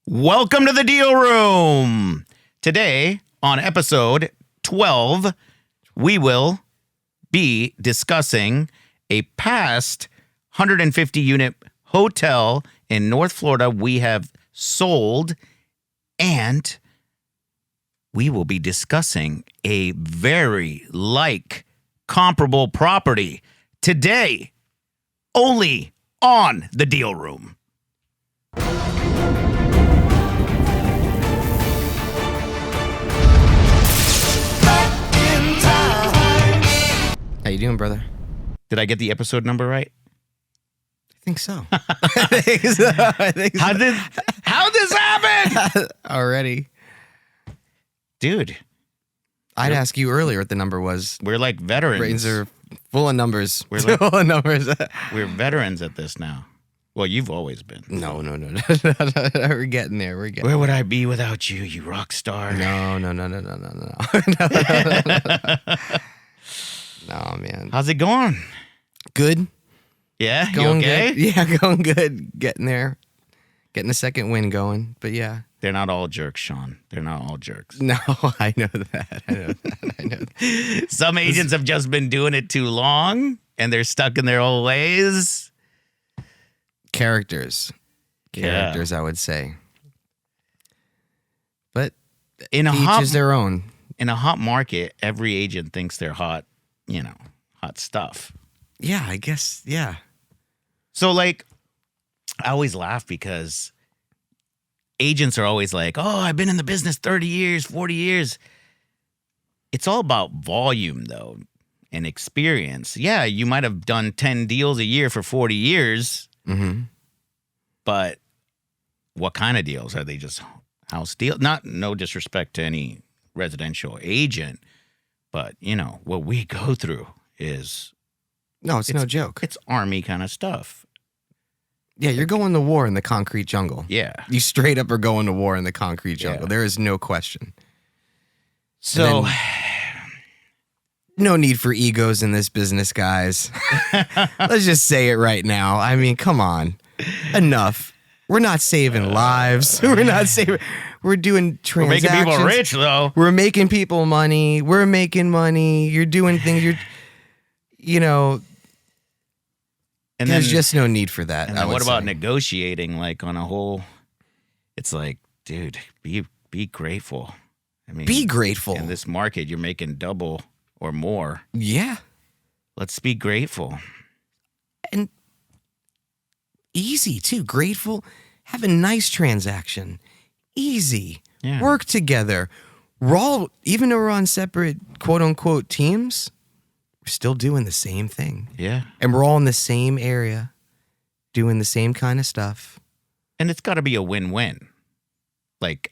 Welcome to the Deal Room. Today, on episode 12, we will be discussing a past 150-unit hotel in North Florida we have sold, and we will be discussing a very comparable property today, only on the Deal Room. How you doing, brother? Did I get the episode number right? I think so. I think so. How'd this happen? Already. Dude, I'd ask you earlier what the number was. we're like veterans. Brains are full of numbers. We're like- full of numbers. We're veterans at this now. Well, you've always been. No. We're getting there. We're getting Where would I be without you, you rock star? No. No, man. How's it going? Good. Yeah? Going you okay? good. Yeah, going good. Getting there. Getting the second win going. But yeah. They're not all jerks, Sean. They're not all jerks. No, I know that. I know that. Some agents have just been doing it too long, and they're stuck in their old ways. Characters, Yeah. I would say. But In a each hot is their own. in a hot market, every agent thinks they're hot, hot stuff. Yeah, I guess. Yeah. So, I always laugh because agents are always like, oh, I've been in the business 30 years, 40 years. It's all about volume, though, and experience. Yeah, you might have done 10 deals a year for 40 years, Mm-hmm. but what kind of deals? Are they just house deals? No disrespect to any residential agent, but, what we go through is No, it's no joke. it's Army kind of stuff. Yeah, you're going to war in the concrete jungle. Yeah. You straight up are going to war in the concrete jungle. Yeah. There is no question. So, then- No need for egos in this business, guys. Let's just say it right now. I mean, come on. Enough. We're not saving lives. We're not saving. We're doing we're transactions. making people rich, though. We're making people money. We're making money. You're doing things. And There's then, just no need for that. and I then would what about say. negotiating, on a whole? It's like, dude, be grateful. I mean, Be grateful. in this market. You're making double or more. Yeah. Let's be grateful. And easy too. Grateful. Have a nice transaction. Easy. Yeah. Work together. We're all, even though we're on separate quote unquote teams, we're still doing the same thing. Yeah, And we're all in the same area, doing the same kind of stuff. and it's got to be a win-win.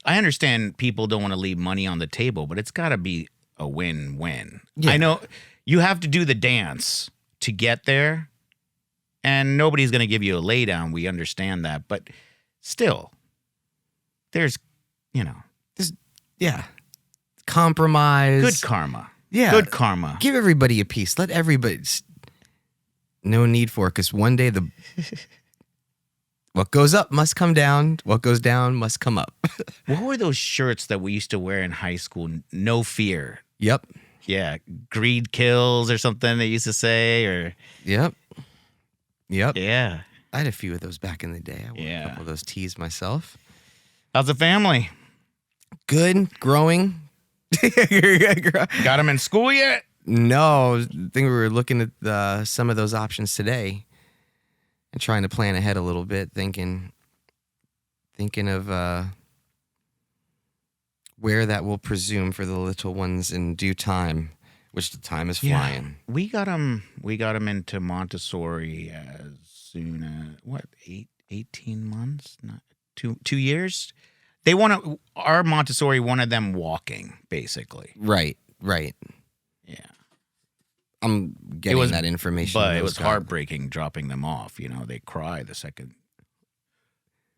I understand people don't want to leave money on the table, but it's got to be a win-win. Yeah. I know you have to do the dance to get there, and nobody's going to give you a laydown. We understand that, but still, there's, Yeah. Compromise. good karma. Yeah. Good karma. Give everybody a piece. Let everybody. No need for it, because one day what goes up must come down. What goes down must come up. What were those shirts that we used to wear in high school? No fear. Yep. Yeah, greed kills or something they used to say, or Yep. yeah. I had a few of those back in the day. I wore Yeah. a couple of those tees myself. How's the family? Good. Growing. Got them in school yet? No, I think we were looking at some of those options today and trying to plan ahead a little bit, thinking of where that will presume for the little ones in due time, which the time is flying. We got them into Montessori as soon as 18 months? Not 2 years? They our Montessori wanted them walking, basically. Right. Yeah. I'm getting that information. But in it those was jobs. heartbreaking dropping them off. They cry the second.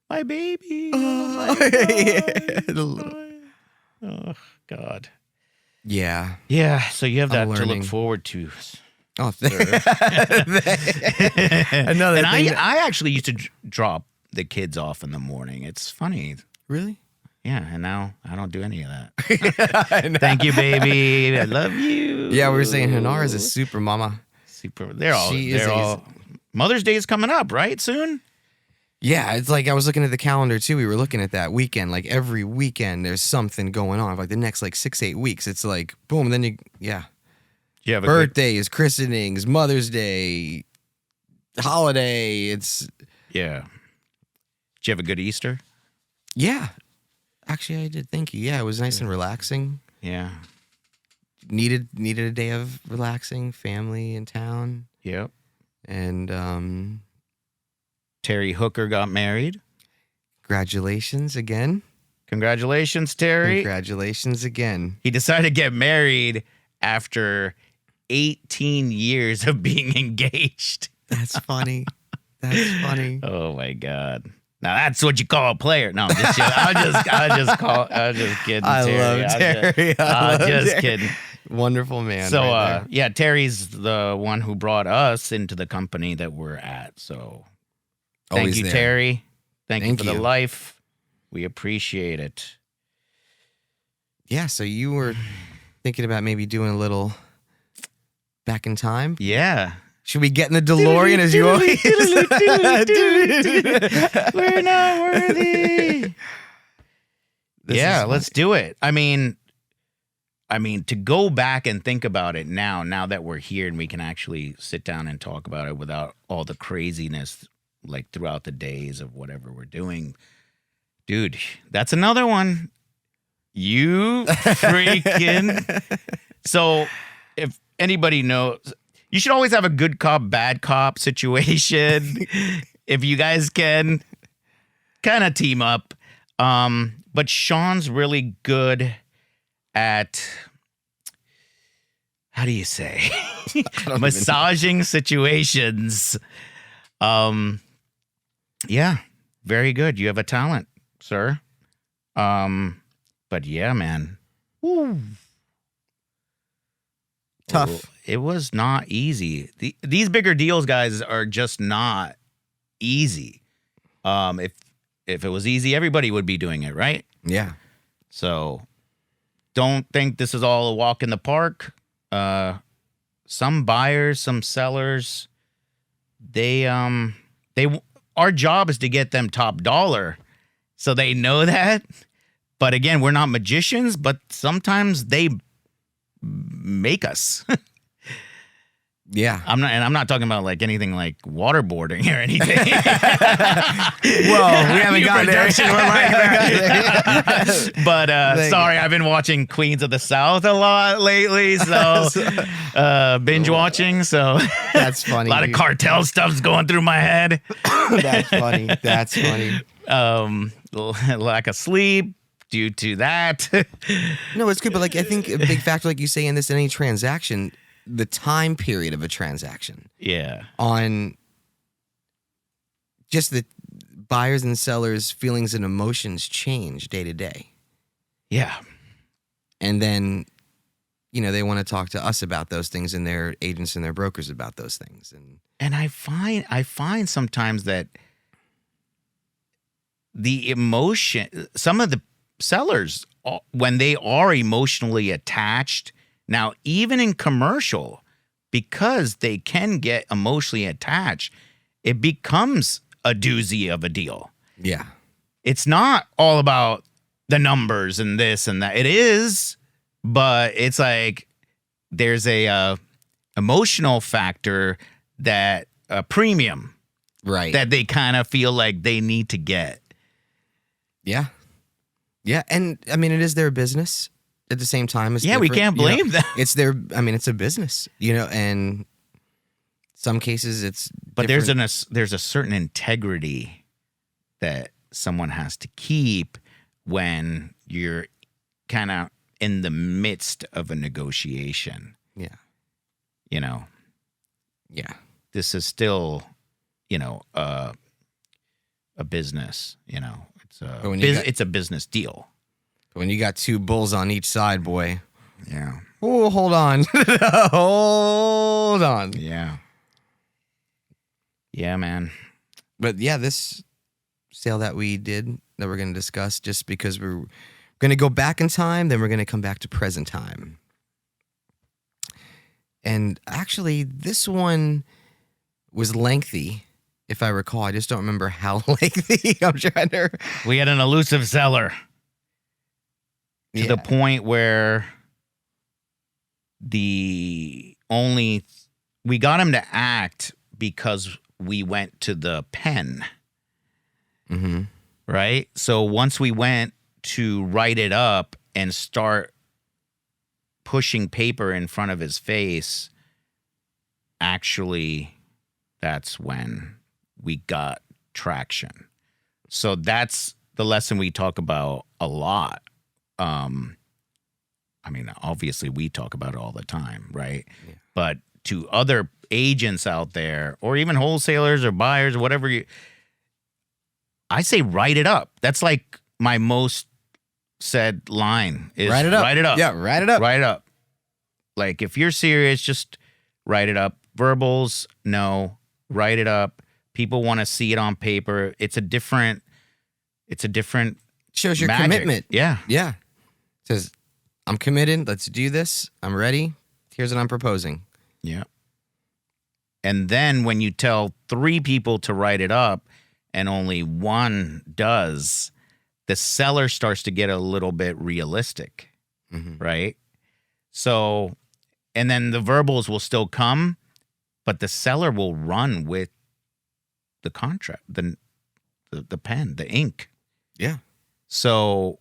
My baby. Oh, my yeah. God. Oh, God. Yeah. Yeah, so you have that I'm to look learning. forward to. Oh, Sir. another And thing. I actually used to drop the kids off in the morning. It's funny. Really? Yeah, and now I don't do any of that. Thank you, baby. I love you. Yeah, we were saying Hanar is a super mama. Super. They're all. She is They're all. Mother's Day is coming up, right? Soon. Yeah, it's like I was looking at the calendar too. We were looking at that weekend. Like every weekend, there's something going on. Like the next 6-8 weeks, it's like boom. And then you have birthdays, christenings, Mother's Day, holiday. It's yeah. Did you have a good Easter? Yeah, actually, I did. Thank you. Yeah, it was nice and relaxing. Yeah. Needed a day of relaxing, family in town. Yep. And Terry Hooker got married. Congratulations again. Congratulations, Terry. Congratulations again. He decided to get married after 18 years of being engaged. That's funny. That's funny. Oh my God. Now that's what you call a player. No, I'm just kidding. I was just kidding. I Terry. love Terry. I love just Terry. kidding. Wonderful man. So, right there. yeah, Terry's the one who brought us into the company that we're at. So, thank Always you, there. Terry. Thank you Thank for the you. life. We appreciate it. Yeah, so you were thinking about maybe doing a little back in time? Yeah. Should we get in the DeLorean as you always? We're not worthy. Yeah, let's do it. I mean, to go back and think about it now that we're here and we can actually sit down and talk about it without all the craziness like throughout the days of whatever we're doing. Dude, that's another one. You freaking. So if anybody knows, you should always have a good cop, bad cop situation. If you guys can kind of team up. But Sean's really good at, how do you say, massaging situations. Yeah, very good. You have a talent, sir. But yeah, man. Woo. Tough. Oh, it was not easy. These bigger deals, guys, are just not easy. If it was easy, everybody would be doing it, right? Yeah. So don't think this is all a walk in the park. Some buyers, some sellers, our job is to get them top dollar. So they know that. But again, we're not magicians, but sometimes they make us. Yeah. I'm not talking about like anything like waterboarding or anything. Well, we haven't gotten there. But sorry, I've been watching Queens of the South a lot lately, so binge watching. So That's funny. A lot of cartel stuff's going through my head. That's funny. That's funny. Lack of sleep due to that. No, it's good, but I think a big factor, like you say, in any transaction, the time period of a transaction. Yeah. On just the buyers and sellers' feelings and emotions change day to day. Yeah. And then, they want to talk to us about those things and their agents and their brokers about those things. And I find sometimes that the emotion, some of the sellers, when they are emotionally attached, now even in commercial, because they can get emotionally attached, it becomes a doozy of a deal. Yeah. It's not all about the numbers and this and that. It is, but it's like there's a emotional factor, that a premium, Right. that they kind of feel like they need to get. Yeah. Yeah. And I mean, it is their business at the same time. It's Yeah, we different, can't blame them. It's it's a business, and some cases it's But different. there's a certain integrity that someone has to keep when you're kind of in the midst of a negotiation. Yeah. Yeah. This is still, a business, It's it's a business deal. When you got two bulls on each side, boy. Yeah. Oh, hold on. Hold on. Yeah. Yeah, man. But yeah, this sale that we did, that we're going to discuss, just because we're going to go back in time, then we're going to come back to present time. And actually, this one was lengthy, if I recall. I just don't remember how lengthy. I'm trying to. We had an elusive seller to the point where we got him to act because we went to the pen. Mm-hmm. Right? So once we went to write it up and start pushing paper in front of his face, actually, that's when we got traction. So that's the lesson we talk about a lot. I mean, obviously we talk about it all the time, right? Yeah. But to other agents out there, or even wholesalers or buyers or whatever, I say write it up. That's like my most said line is write it up. Write it up. Yeah, write it up. Write it up. Like if you're serious, just write it up. Verbals, no. Write it up. People want to see it on paper. It's a different shows your magic. Commitment. Yeah. Yeah. It says, I'm committed. Let's do this. I'm ready. Here's what I'm proposing. Yeah. And then when you tell 3 people to write it up and only one does, the seller starts to get a little bit realistic, right? So, and then the verbals will still come, but the seller will run with the contract, the pen, the ink. Yeah. So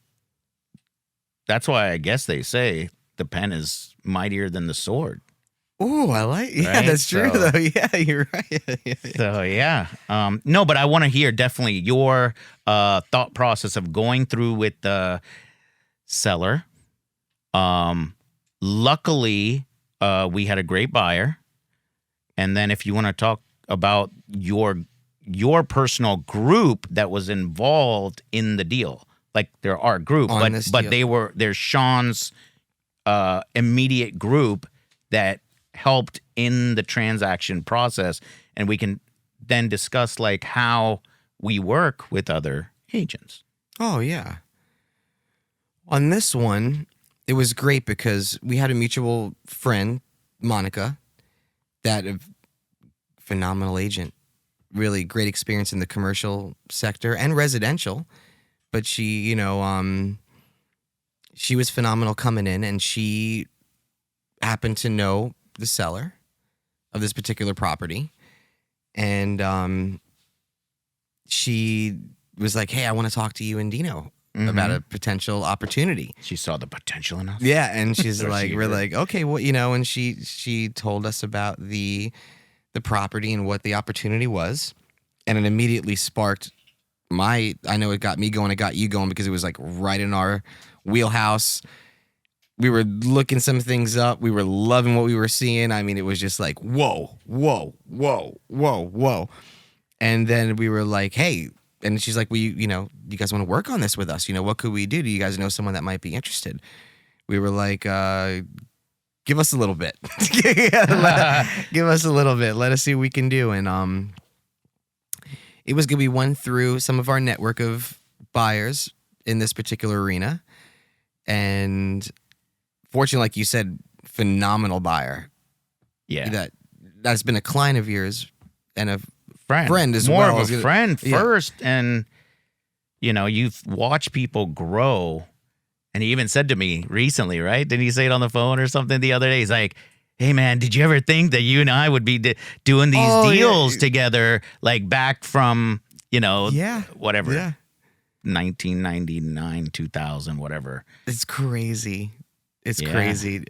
that's why I guess they say the pen is mightier than the sword. Ooh, I like. Yeah, right? that's true So, though. Yeah, you're right. So yeah, no, but I want to hear definitely your thought process of going through with the seller. Luckily, we had a great buyer, and then if you want to talk about your personal group that was involved in the deal, like they're our group, but they're Sean's immediate group that helped in the transaction process, and we can then discuss like how we work with other agents. Oh yeah. On this one, it was great because we had a mutual friend, Monica, that a phenomenal agent, really great experience in the commercial sector and residential, but she, she was phenomenal coming in, and she happened to know the seller of this particular property, and she was like, hey, I want to talk to you and Dino about a potential opportunity. She saw the potential in us. Yeah, and she's like, we're like, okay, well, and she told us about the property and what the opportunity was, and it immediately sparked I know it got me going, it got you going, because it was like right in our wheelhouse. We were looking some things up. We were loving what we were seeing. I mean, it was just like, whoa, whoa, whoa, whoa, whoa. And then we were like, hey, and she's like, you guys want to work on this with us? What could we do? Do you guys know someone that might be interested? We were like, give us a little bit. Give us a little bit. Let us see what we can do. And it was good. We went through some of our network of buyers in this particular arena. And fortunately, like you said, phenomenal buyer. Yeah. That's been a client of yours and a friend as more well. More of a friend first. And, you've watched people grow. And he even said to me recently, right? Didn't he say it on the phone or something the other day? He's like, hey, man, did you ever think that you and I would be doing these deals together, like back from, whatever. Yeah. 1999, 2000, whatever. It's crazy. It's crazy.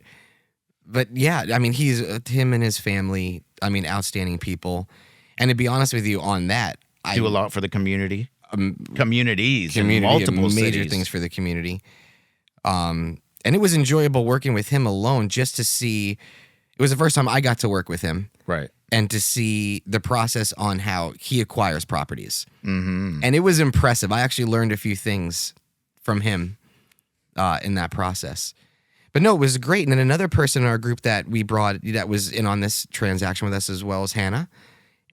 But yeah, I mean, him and his family, I mean, outstanding people. And to be honest with you on that, I do a lot for the community. Communities in multiple major cities. Things for the community. And it was enjoyable working with him alone, just to see. It was the first time I got to work with him. Right. And to see the process on how he acquires properties. Mm-hmm. And it was impressive. I actually learned a few things from him in that process. But no, it was great. And then another person in our group that we brought that was in on this transaction with us as well as Hannah.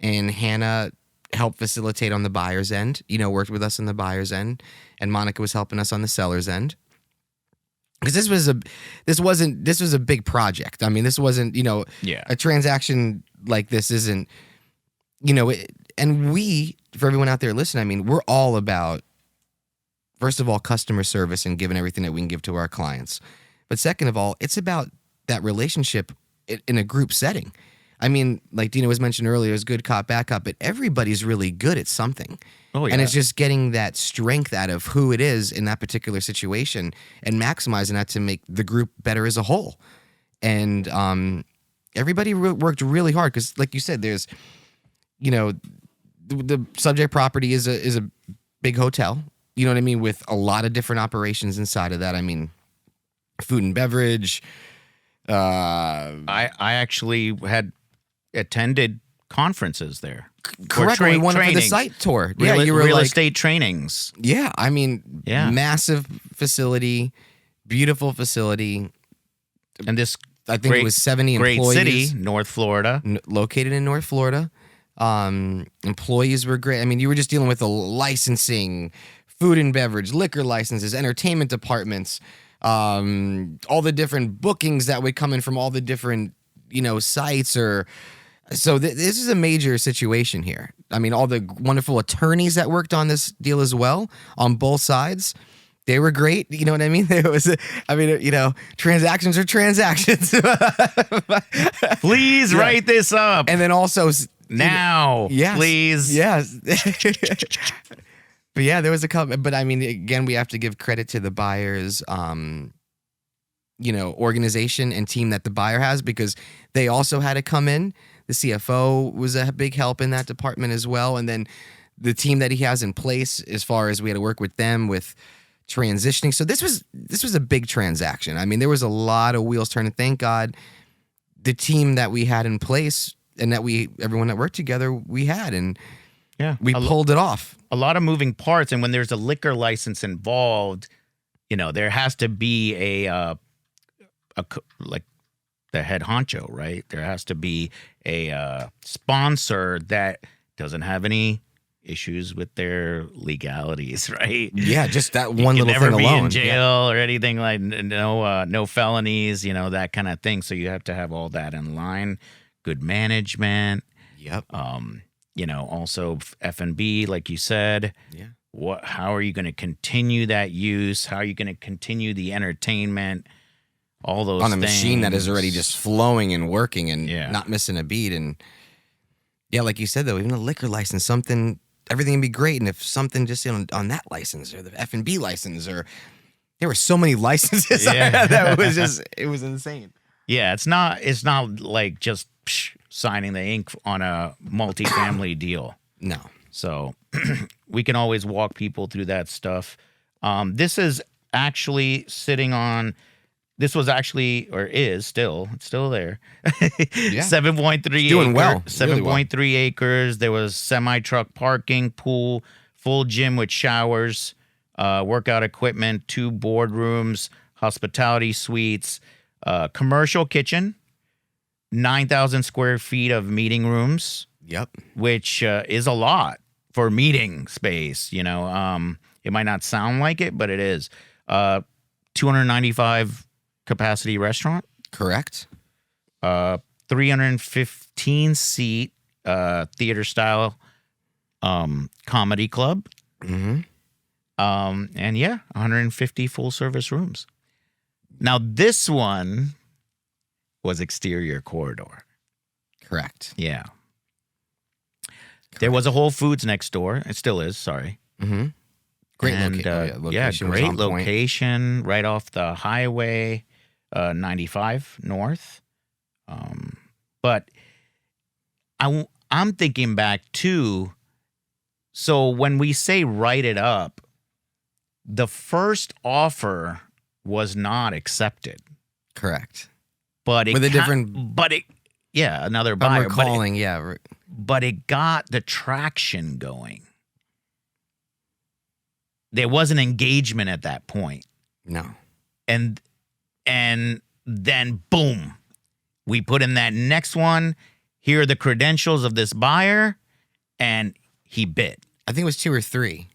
And Hannah helped facilitate on the buyer's end, worked with us on the buyer's end, and Monica was helping us on the seller's end. Because this was a big project. I mean, this wasn't, a transaction like this isn't, and for everyone out there listening, I mean, we're all about, first of all, customer service and giving everything that we can give to our clients. But second of all, it's about that relationship in a group setting. I mean, like Dino was mentioned earlier, it's good cop, bad cop, but everybody's really good at something. Oh, yeah. And it's just getting that strength out of who it is in that particular situation and maximizing that to make the group better as a whole. And everybody worked really hard because, like you said, there's, the subject property is a big hotel. You know what I mean? With a lot of different operations inside of that. I mean, food and beverage. I actually had attended conferences there. Correct. We went for the site tour. You were real estate trainings. Yeah, I mean, massive facility, beautiful facility, and this I think it was 70 great employees. City, North Florida, located in North Florida. Employees were great. I mean, you were just dealing with the licensing, food and beverage, liquor licenses, entertainment departments, all the different bookings that would come in from all the different sites or. So this is a major situation here. I mean, all the wonderful attorneys that worked on this deal as well on both sides, they were great. You know what I mean? Transactions are transactions. Please write this up. And then also now, yes, please. Yes. But yeah, there was a couple. But I mean, again, we have to give credit to the buyers. Organization and team that the buyer has because they also had to come in. The CFO was a big help in that department as well. And then the team that he has in place as far as we had to work with them with transitioning. So this was a big transaction. I mean, there was a lot of wheels turning. Thank God the team that we had in place and that everyone that worked together, we had. And we pulled it off. A lot of moving parts. And when there's a liquor license involved, there has to be a the head honcho, right? There has to be a sponsor that doesn't have any issues with their legalities, right? Yeah, just that one little thing alone. Never be in jail or anything like no felonies, that kind of thing. So you have to have all that in line. Good management. Yep. Also F&B, like you said. Yeah. How are you going to continue that use? How are you going to continue the entertainment? All those on a things. Machine that is already just flowing and working and not missing a beat. And like you said, though, even a liquor license, everything would be great. And if something just on that license or the F&B license or there were so many licenses that it was insane. Yeah, it's not like just signing the ink on a multifamily deal. No. So we can always walk people through that stuff. This is actually sitting on. This was actually, or is still, it's still there. 7.3 acres. Doing well. 7.3 acres. There was semi-truck parking, pool, full gym with showers, workout equipment, 2 boardrooms, hospitality suites, commercial kitchen, 9,000 square feet of meeting rooms. Yep. Which is a lot for meeting space. It might not sound like it, but it is. 295 capacity restaurant. Correct. 315 seat theater style comedy club. Mm-hmm. And 150 full service rooms. Now this one was exterior corridor. Correct. Yeah. Correct. There was a Whole Foods next door. It still is. Sorry. Mm-hmm. Great location. Great location right off the highway, 95 north. But I'm thinking back too. So when we say write it up, the first offer was not accepted. Correct. But it with a different. Another buyer. I'm recalling, But it got the traction going. There was an engagement at that point. No. And then boom, we put in that next one. Here are the credentials of this buyer, and he bit. I think it was 2 or 3.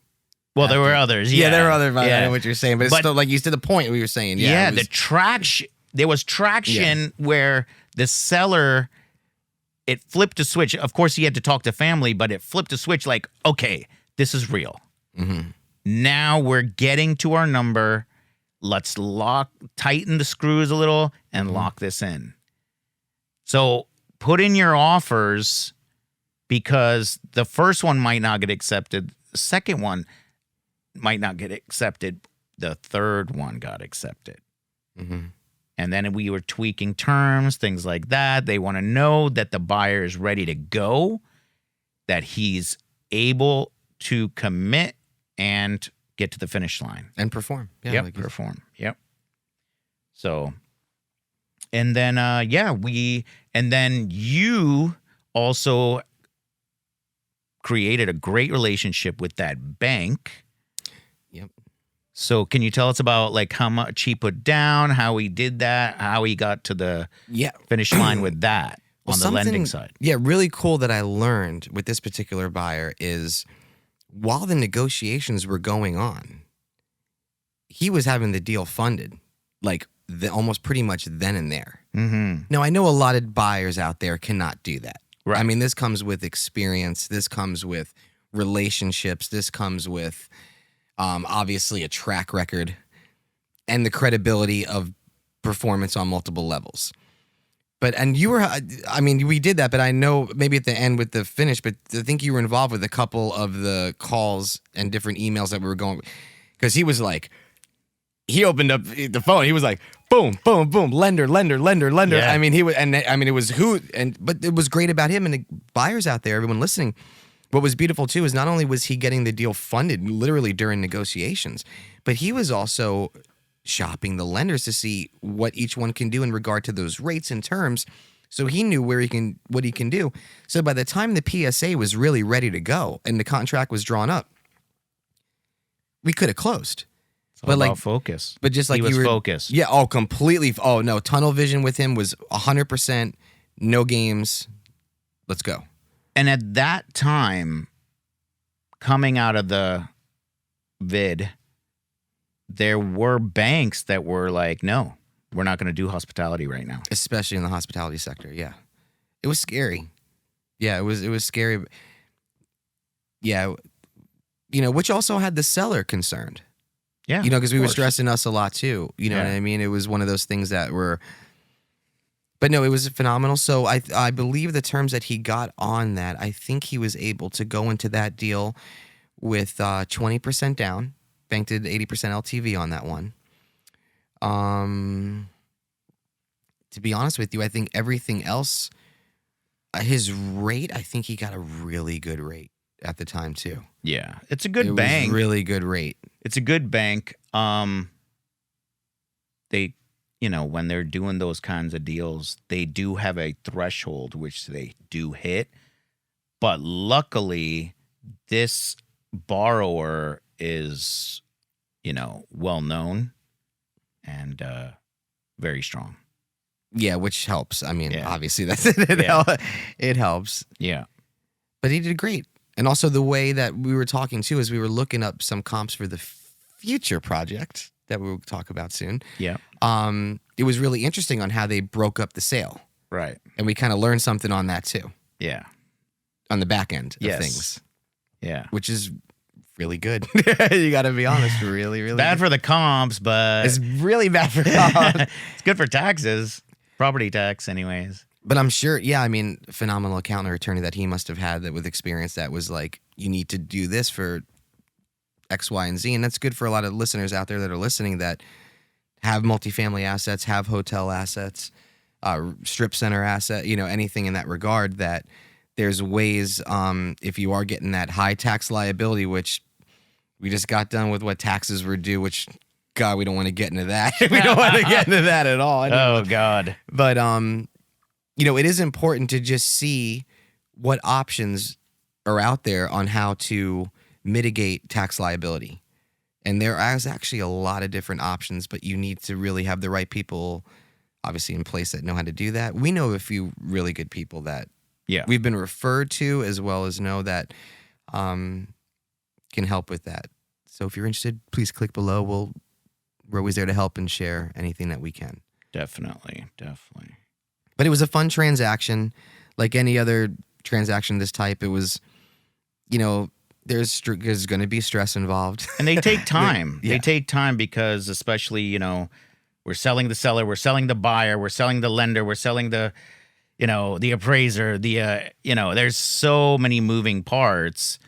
Well, there were others. Yeah, Yeah, there were others. I Yeah. know what you're saying, but it's still like you to the point we were saying. Yeah, Yeah, it was- the traction. There was traction where the seller, it flipped a switch. Of course, he had to talk to family, but it flipped a switch. Like, okay, this is real. Mhm. Now we're getting to our number. Let's tighten the screws a little and lock this in. So put in your offers, because the first one might not get accepted. The second one might not get accepted. The third one got accepted. Mhm. And then we were tweaking terms, things like that. They want to know that the buyer is ready to go, that he's able to commit and get to the finish line. and perform. Yeah, Yep, like you- perform. Yep. So, and then and then you also created a great relationship with that bank. Yep. So can you tell us about like how much he put down, how he did that, how he got to the Yeah. finish line with that Well, on the lending something- side? Yeah, really cool that I learned with this particular buyer is while the negotiations were going on, he was having the deal funded, like almost pretty much then and there. Mm-hmm. Now, I know a lot of buyers out there cannot do that. Right. I mean, this comes with experience. This comes with relationships. This comes with obviously a track record and the credibility of performance on multiple levels. And you were, I mean, we did that, but I know maybe at the end with the finish, but I think you were involved with a couple of the calls and different emails that we were going, because he was like, he opened up the phone. He was like, boom, boom, boom, lender. Yeah. I mean, it was but it was great about him and the buyers out there, everyone listening. What was beautiful too is not only was he getting the deal funded literally during negotiations, but he was also shopping the lenders to see what each one can do in regard to those rates and terms. So he knew what he can do. So by the time the PSA was really ready to go and the contract was drawn up, we could have closed. It's all about focus. But just like he was you were focused. Yeah, oh, completely. Oh no, tunnel vision with him was 100%. No games. Let's go. And at that time, coming out of the vid, there were banks that were like, no, we're not going to do hospitality right now. Especially in the hospitality sector. Yeah. It was scary. Yeah, it was scary. Yeah. Which also had the seller concerned. Yeah. Because we of were course. stressing us a lot too. You know Yeah. what I mean? It was one of those things that were, but no, it was phenomenal. So I believe the terms that he got on that, I think he was able to go into that deal with 20% down. Bank did 80% LTV on that one. To be honest with you, I think everything else, his rate, I think he got a really good rate at the time too. Yeah. It's a good It bank. was really good rate. It's a good bank. They, when they're doing those kinds of deals, they do have a threshold which they do hit. But luckily, this borrower is, well known and very strong. Yeah, which helps. I mean, Yeah. obviously that's it. Yeah. It helps. Yeah. But he did great. And also the way that we were talking too is we were looking up some comps for the future project that we will talk about soon. Yeah. It was really interesting on how they broke up the sale. Right. And we kind of learned something on that too, Yeah. on the back end of Yes. things, Yeah. which is really good. You got to be honest, really, really Bad good. for the comps, but It's really bad for comps. it's good for taxes. Property tax, anyways. But I'm sure, yeah, I mean, phenomenal accountant or attorney that he must have had that with experience that was like, you need to do this for X, Y, and Z. And that's good for a lot of listeners out there that are listening that have multifamily assets, have hotel assets, strip center asset, anything in that regard, that there's ways, if you are getting that high tax liability, which we just got done with what taxes were due, which, God, we don't want to get into that. We don't want to get into that at all. Oh, God. But, it is important to just see what options are out there on how to mitigate tax liability. And there is actually a lot of different options, but you need to really have the right people, obviously, in place that know how to do that. We know a few really good people that Yeah. we've been referred to, as well as know that can help with that. So if you're interested, please click below. We're always there to help and share anything that we can. Definitely. But it was a fun transaction, like any other transaction of this type. It was, there's going to be stress involved. And they take time. Yeah. They take time because especially, we're selling the seller, we're selling the buyer, we're selling the lender, we're selling the appraiser, there's so many moving parts.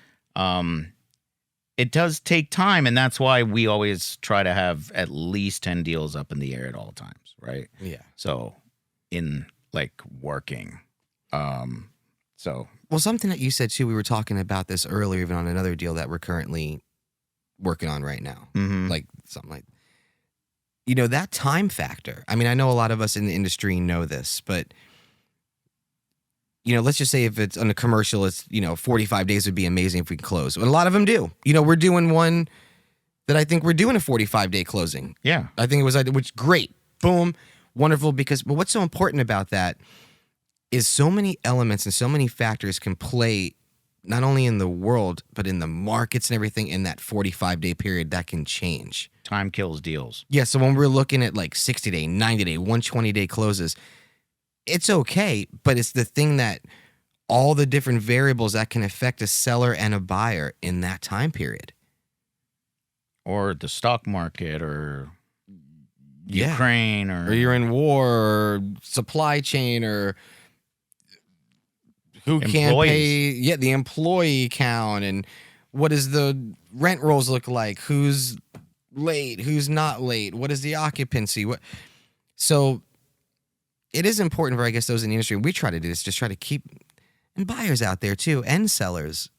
It does take time, and that's why we always try to have at least 10 deals up in the air at all times, right? Yeah. So in working. Well, something that you said too, we were talking about this earlier, even on another deal that we're currently working on right now. Like something like, that time factor. I mean, I know a lot of us in the industry know this, but let's just say if it's on a commercial, it's, 45 days would be amazing if we can close. And a lot of them do. We're doing one that I think we're doing a 45-day closing. Yeah. I think it was, which great. Boom. Wonderful. But what's so important about that is so many elements and so many factors can play not only in the world, but in the markets and everything in that 45-day period that can change. Time kills deals. Yeah. So when we're looking at 60-day, 90-day, 120-day closes, it's okay, but it's the thing that all the different variables that can affect a seller and a buyer in that time period. Or the stock market or Yeah. Ukraine Or you're in war or supply chain or who can't pay. Yeah, the employee count and what does the rent rolls look like? Who's late? Who's not late? What is the occupancy? So it is important for, I guess, those in the industry. We try to do this, just try to keep, and buyers out there too, and sellers.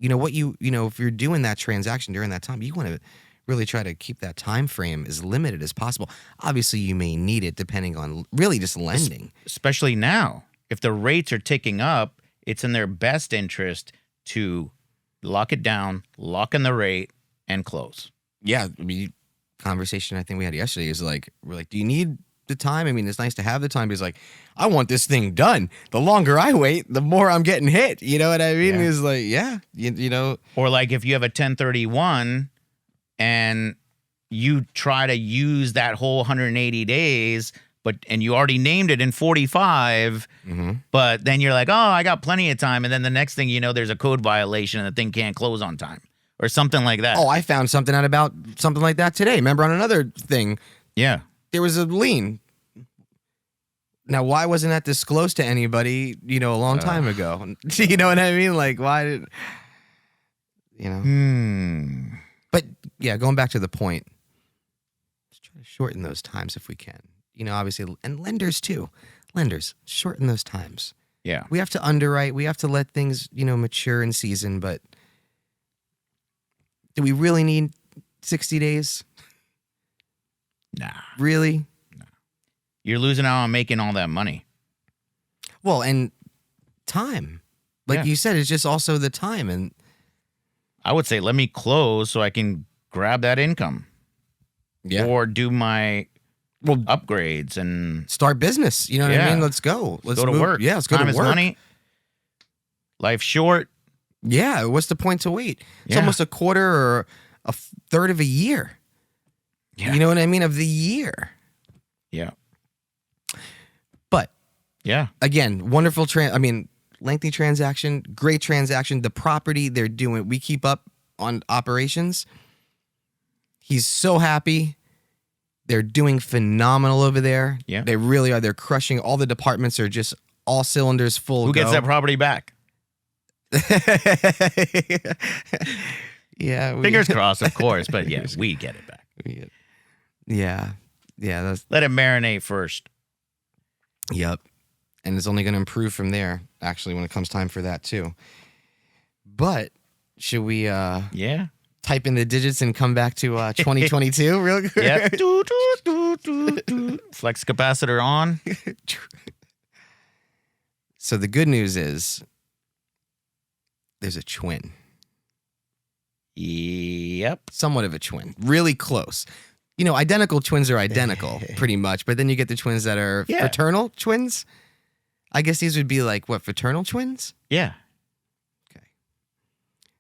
If you're doing that transaction during that time, you want to really try to keep that time frame as limited as possible. Obviously, you may need it depending on really just lending. Especially now. If the rates are ticking up, it's in their best interest to lock it down, lock in the rate, and close. Yeah, conversation I think we had yesterday is we're like, do you need the time? I mean, it's nice to have the time. He's like, I want this thing done. The longer I wait, the more I'm getting hit. You know what I mean? Yeah. He's like, yeah, Or if you have a 1031 and you try to use that whole 180 days, and you already named it in 45, but then you're like, oh, I got plenty of time. And then the next thing you know, there's a code violation and the thing can't close on time or something like that. Oh, I found something out about something like that today. Remember on another thing, Yeah. there was a lien. Now, why wasn't that disclosed to anybody, a long time ago? You know what I mean? Why did, But, yeah, going back to the point, let's try to shorten those times if we can. Obviously, and lenders too. Lenders, shorten those times. Yeah. We have to underwrite. We have to let things, mature in season. But do we really need 60 days? Nah. Really? You're losing out on making all that money. Well, and time. Like you said, it's just also the time. And I would say let me close so I can grab that income. yeah. Or do my upgrades and Start business. You know what I mean? Let's go. Let's go to move. work. Yeah, let's go Time to is work. money. Life's short. Yeah, what's the point to wait? It's Yeah. almost a quarter or a third of a year. Yeah. You know what I mean? Of the year. Yeah. But Yeah. again, wonderful lengthy transaction, great transaction. The property they're doing, we keep up on operations. He's so happy. They're doing phenomenal over there. Yeah. They really are. They're crushing. All the departments are just all cylinders full. Who gets that property back? Yeah. Fingers crossed, of course, but yeah, we get it back. Yeah. Yeah. Let it marinate first. Yep. And it's only going to improve from there, actually, when it comes time for that, too. But should we Yeah. type in the digits and come back to 2022 real quick? Yeah. Flex capacitor on. So the good news is there's a twin. Yep. Somewhat of a twin. Really close. Identical twins are identical, pretty much. But then you get the twins that are fraternal twins. I guess these would be fraternal twins? Yeah. Okay.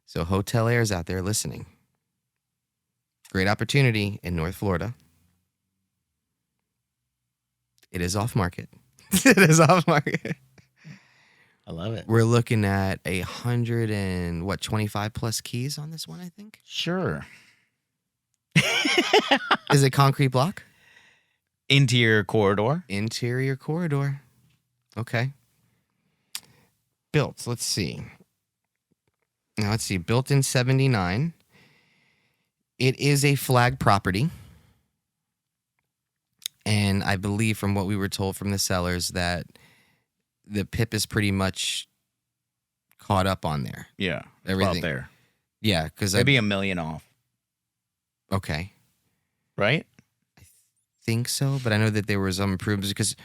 So hoteliers out there listening, great opportunity in North Florida. It is off market. It is off market. I love it. We're looking at 25 plus keys on this one, I think. Sure. Is it concrete block? Interior corridor. Interior corridor. Okay. Built. Let's see. Now, let's see. Built in 79. It is a flag property. And I believe from what we were told from the sellers that the PIP is pretty much caught up on there. Yeah. Everything. About there. Yeah, because Maybe $1 million off. Okay. Right? I think so, but I know that there was some improvements because,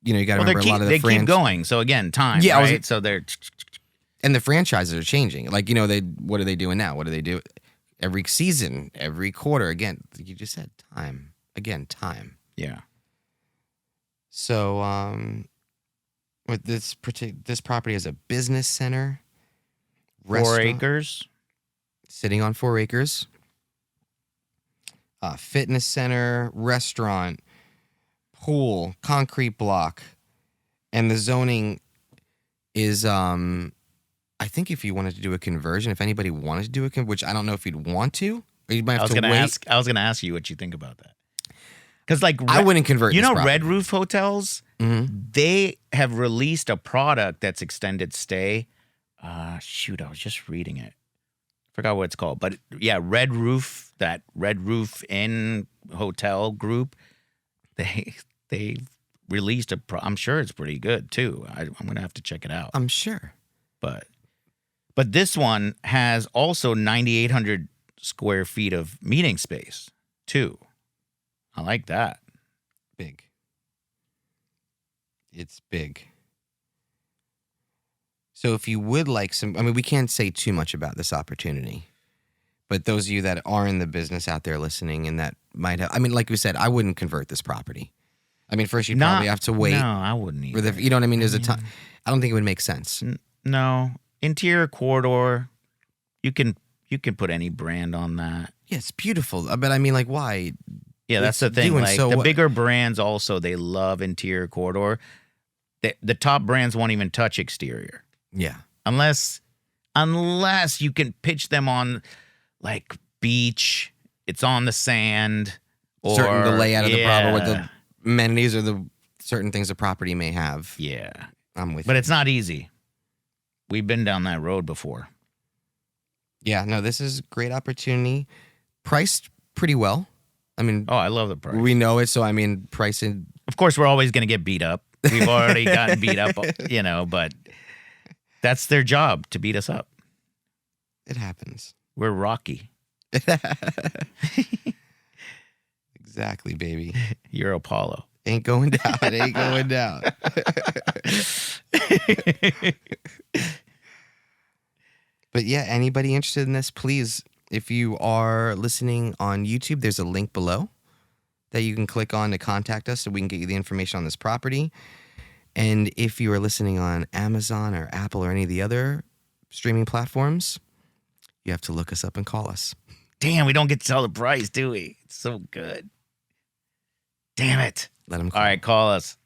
you got to remember a lot of they the keep going. So again, time. Yeah, right? So they're and the franchises are changing. Like, what are they doing now? What do they do every season, every quarter? Again, you just said time. Again, time. Yeah. So, with this property has a business center, 4 acres, sitting on 4 acres, fitness center, restaurant, pool, concrete block, and the zoning is I think if you wanted to do a conversion, if anybody wanted to do it, which I don't know if you'd want to, or you might have to wait. I was gonna ask you what you think about that. Because I wouldn't convert. Red Roof hotels, they have released a product that's extended stay. Shoot, I was just reading it. Forgot what it's called, but yeah, Red Roof, that Red Roof Inn hotel group, they released I'm sure it's pretty good too. I'm gonna have to check it out. I'm sure, but this one has also 9,800 square feet of meeting space too. I like that. Big. It's big. So if you would like we can't say too much about this opportunity, but those of you that are in the business out there listening and that might have, like we said, I wouldn't convert this property. First you'd probably have to wait. No, I wouldn't either. You know what I mean? There's a time. I don't think it would make sense. No. Interior corridor, you can put any brand on that. Yeah, it's beautiful. But why? Yeah, that's the thing. Like the bigger brands also, they love interior corridor. The top brands won't even touch exterior. Yeah. Unless you can pitch them on like beach, it's on the sand, or the layout of the property, what the amenities or the certain things the property may have. Yeah. I'm with you. But it's not easy. We've been down that road before. Yeah, no, this is a great opportunity. Priced pretty well. I love the price. We know it, so pricing. Of course, we're always going to get beat up. We've already gotten beat up, but that's their job, to beat us up. It happens. We're Rocky. Exactly, baby. You're Apollo. Ain't going down. Ain't going down. But yeah, anybody interested in this, please, if you are listening on YouTube, there's a link below that you can click on to contact us so we can get you the information on this property. And if you are listening on Amazon or Apple or any of the other streaming platforms, you have to look us up and call us. Damn, we don't get to tell the price, do we? It's so good. Damn it. Let them call. All right, call us.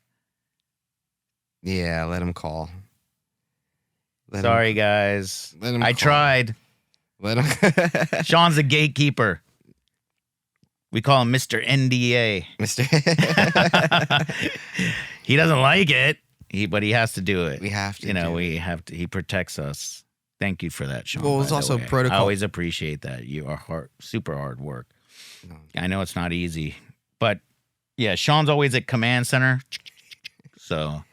Yeah, let them call. Sorry, guys. I tried. Sean's the gatekeeper. We call him Mr. NDA. He doesn't like it, but he has to do it. We have to. We have to. He protects us. Thank you for that, Sean. Well, it's also protocol. I always appreciate that. You are super hard work. No. I know it's not easy, but yeah, Sean's always at command center. So.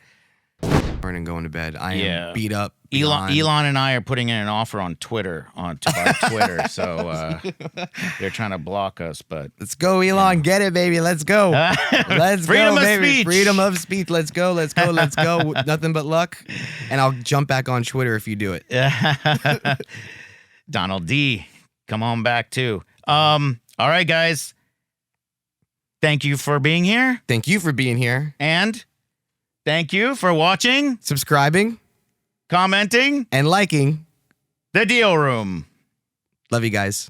And going to bed. I am beat up. Elon and I are putting in an offer on Twitter, onto our Twitter. So they're trying to block us, but let's go, Elon. Get it, baby. Let's go. Let's Freedom go, of baby. speech. Freedom of speech. Let's go. Let's go. Let's go. Nothing but luck. And I'll jump back on Twitter if you do it. Donald D, come on back too. All right, guys. Thank you for being here. Thank you for being here. And thank you for watching, subscribing, commenting, and liking The Deal Room. Love you guys.